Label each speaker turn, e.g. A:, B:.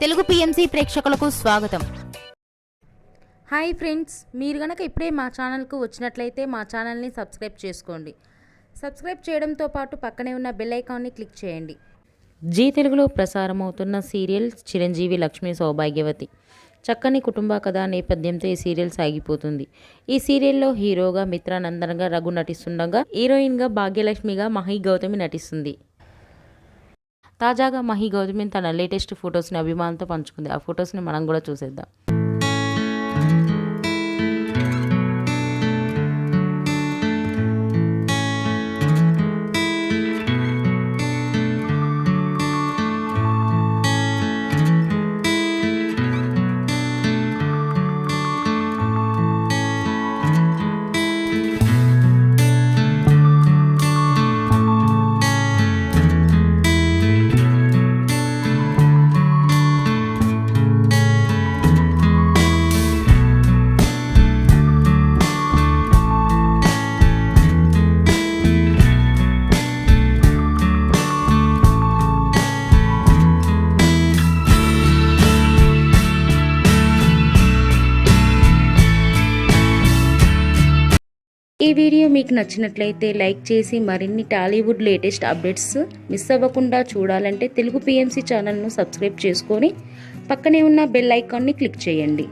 A: Telugu PMC ప్రేక్షకులకు స్వాగతం.
B: Hi friends, మీరు గనక ఇప్పుడే మా ఛానల్కు వచ్చినట్లయితే మా ఛానల్ని సబ్స్క్రైబ్ చేసుకోండి. సబ్స్క్రైబ్ చేయడంతో పాటు పక్కనే ఉన్న బెల్ ఐకాన్ని క్లిక్ చేయండి.
C: జీ తెలుగులో ప్రసారమవుతున్న సీరియల్ చిరంజీవి లక్ష్మి సౌభాగ్యవతి. చక్కని కుటుంబ కథ నేపథ్యంతో ఈ సీరియల్ సాగిపోతుంది. ఈ సీరియల్లో హీరోగా మిత్రానందన్గా రఘు నటిస్తుండగా, హీరోయిన్గా భాగ్యలక్ష్మిగా మహి గౌతమి నటిస్తుంది. తాజాగా మహి గౌతమి తన లేటెస్ట్ ఫొటోస్ని అభిమానులతో పంచుకుంది. ఆ ఫొటోస్ని మనం కూడా చూసేద్దాం. ఈ వీడియో మీకు నచ్చినట్లయితే లైక్ చేసి మరిన్ని టాలీవుడ్ లేటెస్ట్ అప్డేట్స్ మిస్ అవ్వకుండా చూడాలంటే తెలుగు పిఎంసి ఛానల్ను సబ్స్క్రైబ్ చేసుకొని పక్కనే ఉన్న బెల్ ఐకాన్ని క్లిక్ చేయండి.